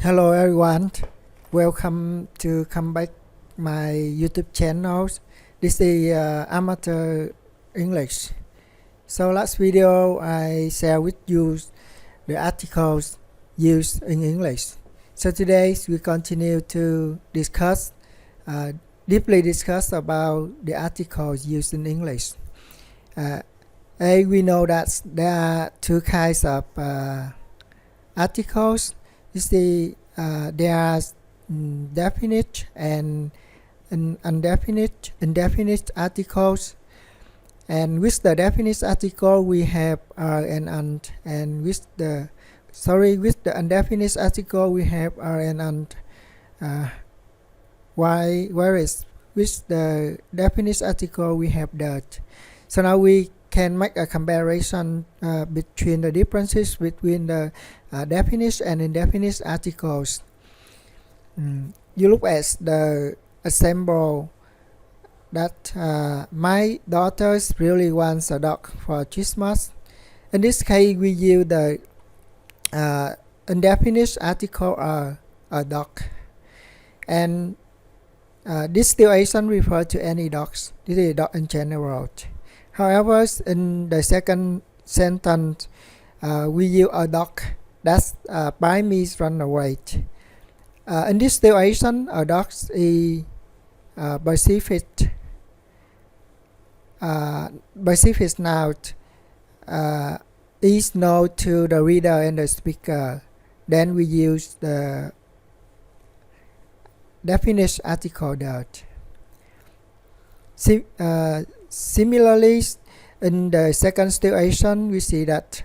Hello everyone, welcome to come back my YouTube channel. This is amateur English. So last video I share with you the articles used in English. So today we continue to discuss, deeply discuss about the articles used in English. We know that there are two kinds of articles. There are definite and indefinite articles, and with the definite article we have are and with the indefinite article we have are and whereas with the definite article we have that. So now we can make a comparison between the differences between the definite and indefinite articles. You look at the example that my daughters really wants a dog for Christmas. In this case we use the indefinite article a dog, and this situation refers to any dogs. This is a dog in general. However, in the second sentence, we use a dog that by me run away. In this situation, a dog is specific. Specific noun is known to the reader and the speaker. Then we use the definite article that. Similarly, in the second situation, we see that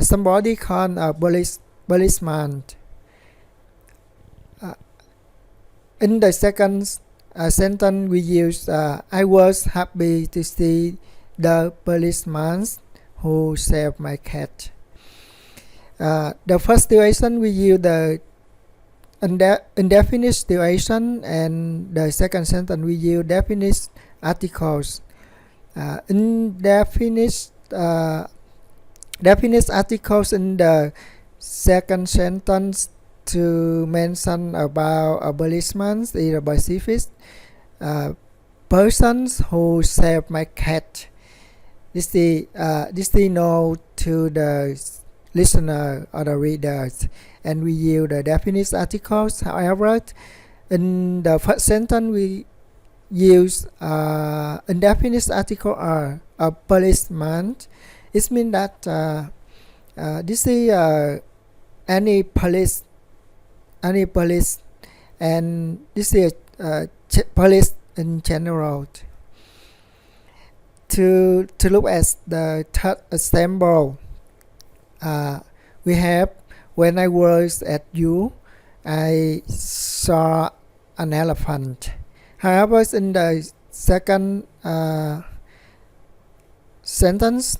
somebody called a policeman. In the second sentence, we use I was happy to see the policeman who saved my cat. The first situation, we use the indefinite situation, and the second sentence, we use definite articles. Definite articles in the second sentence to mention about a policeman is a specific persons who saved my cat. This is known to the listener or the readers, and we use the definite articles. However, in the first sentence we use indefinite article are a policeman. It means that this is any police, and this is police in general. To look at the third example, we have when I was at zoo, I saw an elephant. However, in the second sentence,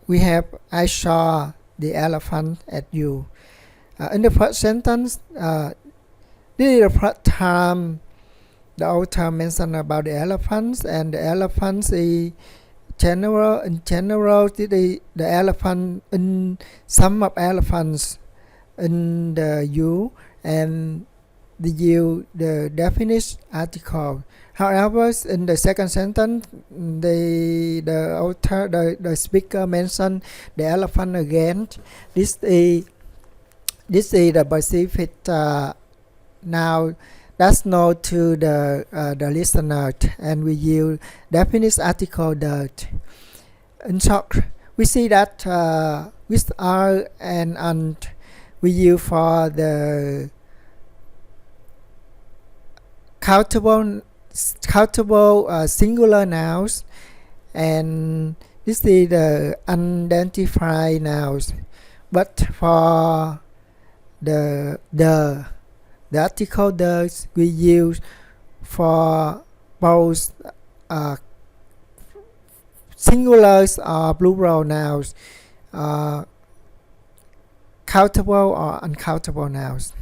we have I saw the elephant at you. In the first sentence, this is the first time the author mentioned about the elephants, and the elephants is general. In general, the elephant in some of elephants in the zoo, and the definite article. However, in the second sentence, the author, the speaker mentioned the elephant again. This is the specific now that's known to the listener, and we use definite article that. In short, we see that with are and we use for the countable singular nouns, and this is the unidentified nouns. But for the article the we use for both singulars or plural nouns, countable or uncountable nouns.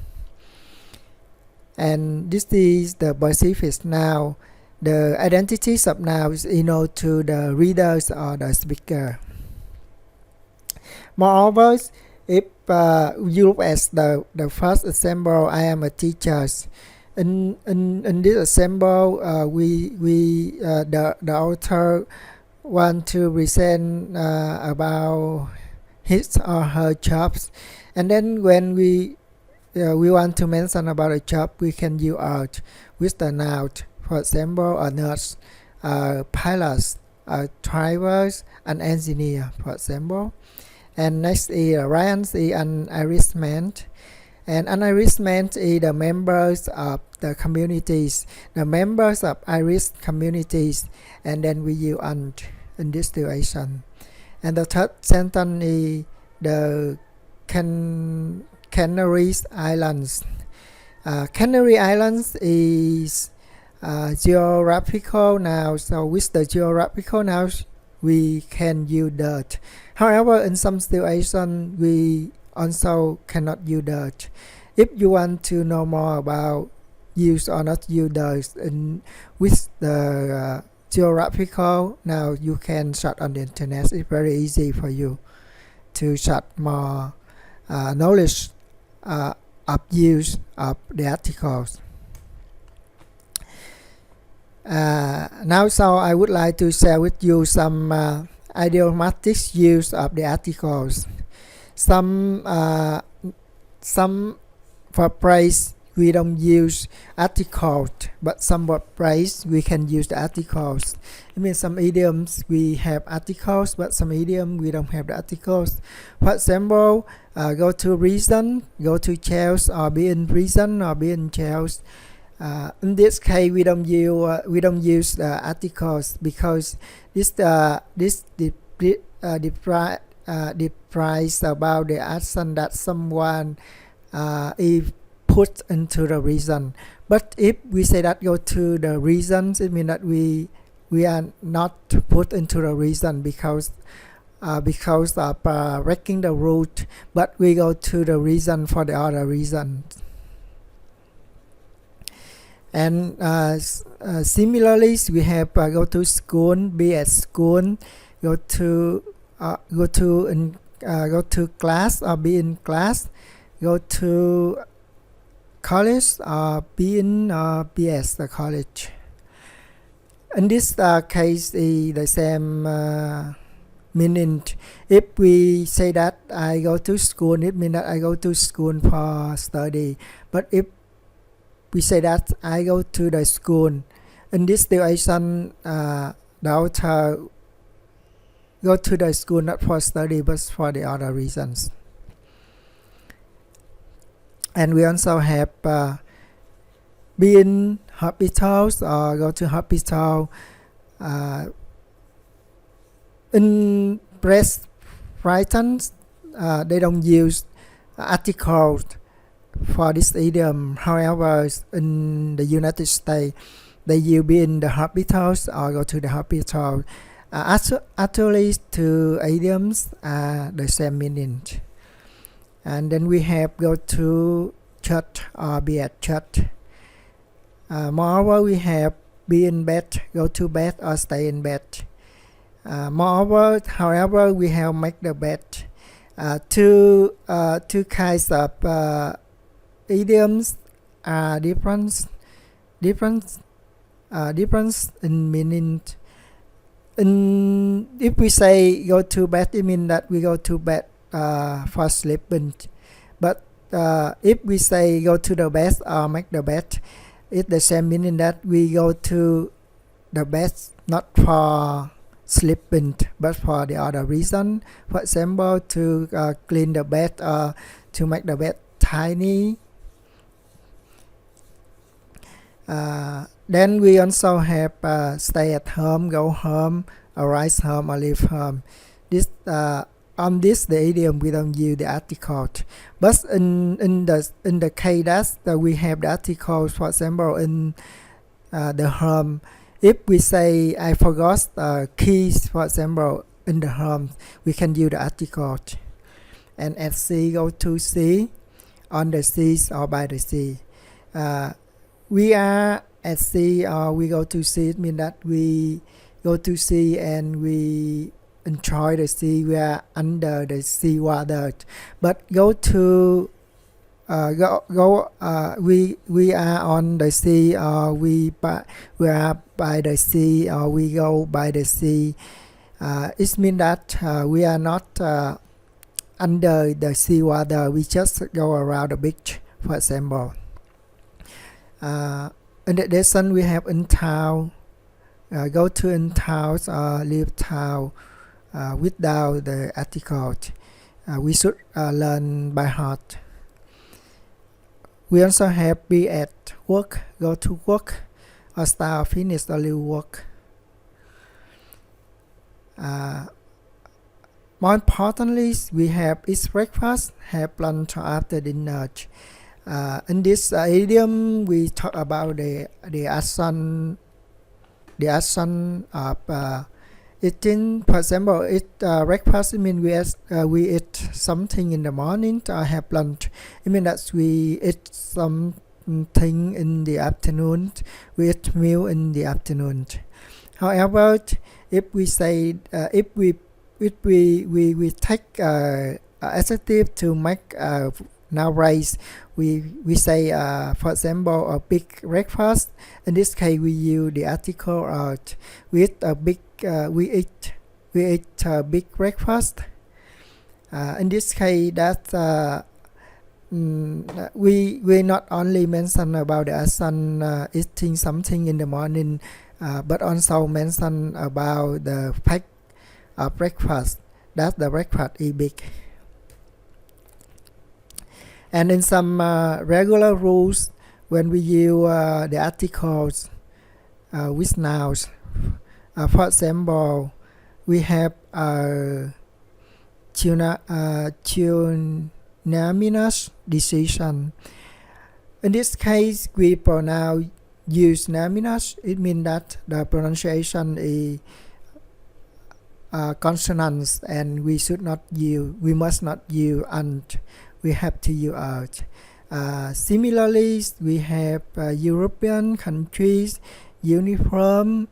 And this is the specific noun. The identities of nouns is known to the readers or the speaker. Moreover, If you look at the first example, I am a teacher. In this example, the author want to present about his or her jobs, and then when we want to mention about a job, we can use out with the noun. For example, a nurse, pilots, drivers, an engineer, for example. And next is Ryan is an Irishman. And an Irishman is the members of the communities, the members of Irish communities, and then we use and in this situation. And the third sentence is the Canary Islands. Canary Islands is geographical noun, so with the geographical noun we can use that. However, in some situations we also cannot use that. If you want to know more about use or not use that with the geographical noun, you can search on the internet. It's very easy for you to search more knowledge of use of the articles. Now, so I would like to share with you some idiomatic use of the articles. Some for praise we don't use articles, but some for praise we can use the articles. It means some idioms we have articles, but some idiom we don't have the articles. For example, go to reason, go to jails, or be in prison, or be in jails. In this case, we don't use the articles because this deprives about the action that someone is put into the reason. But if we say that go to the reasons, it means that we are not put into the reason because of breaking the rule, but we go to the reason for the other reason. And similarly, we have go to school, be at school, go to class or be in class, go to college or be in be at the college. In this case, is the same meaning. If we say that I go to school, it means that I go to school for study. But if we say that I go to the school, in this situation, the author go to the school not for study but for the other reasons. And we also have be in hospitals or go to hospital. In press writings, they don't use articles for this idiom. However, in the United States, they will be in the hospitals or go to the hospital. Actually, two idioms are the same meaning. And then we have go to church or be at church. Moreover, we have be in bed, go to bed or stay in bed. Moreover, however, we have make the bed. Two kinds of idioms are different in meaning. If we say go to bed, it means that we go to bed for sleeping. But if we say go to the bed or make the bed, it's the same meaning that we go to the bed not for sleeping but for the other reason. For example, to clean the bed or to make the bed tiny. Then we also have stay at home, go home, arise home, or leave home. This on this the idiom we don't use the article, but in the case that we have the articles, for example in the home, if we say I forgot keys, for example in the home, we can use the article. And at sea, go to sea, on the seas or by the sea. We are at sea or we go to sea, it means that we go to sea and we enjoy the sea. We are under the sea water. But go to we are on the sea, or we are by the sea, or we go by the sea. It means that we are not under the sea water. We just go around the beach, for example. In the lesson we have in town, go to in town or leave town without the article. We should learn by heart. We also have be at work, go to work, or start or finish or leave work. More importantly, we have eat breakfast, have lunch after dinner. In this idiom, we talk about the action of eating. For example, eat breakfast, it means we eat something in the morning, or have lunch. It means that we eat something in the afternoon. We eat meal in the afternoon. However, if we say if we take adjective to make noun phrase, we say for example a big breakfast. In this case, we use the article we eat a big we eat a big breakfast. In this case, that we not only mention about the action eating something in the morning, but also mention about the fact of breakfast, that the breakfast is big. And in some regular rules, when we use the articles with nouns, for example, we have unanimous decision. In this case, we pronounce use unanimous. It means that the pronunciation is consonants, and we must not use and. We have to use out. Similarly, we have European countries, uniform,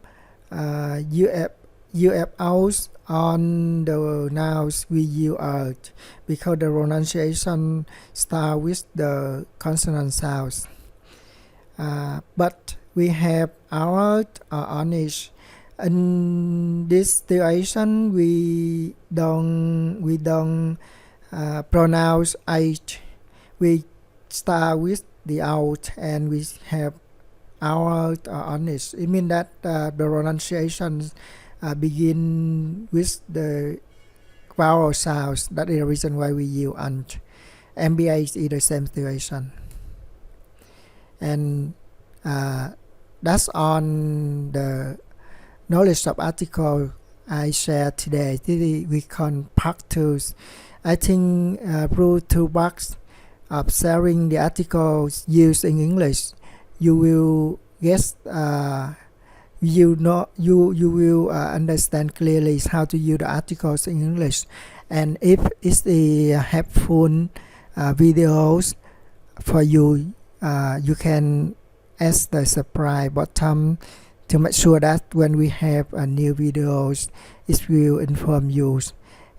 UFOs on the nouns we use out, because the pronunciation starts with the consonant sounds. But we have out or honest. In this situation, we don't pronounce H. We start with the out, and we have out or honest. It means that the pronunciation begin with the vowel sounds. That is the reason why we use and. MBA is the same situation. And that's on the knowledge of article I shared today. We can practice. I think through 2 bucks of sharing the articles used in English, you will get you will understand clearly how to use the articles in English. And if it's helpful videos for you, you can ask the subscribe button to make sure that when we have new videos, it will inform you.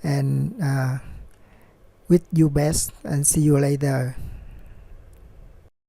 And with you best, and see you later.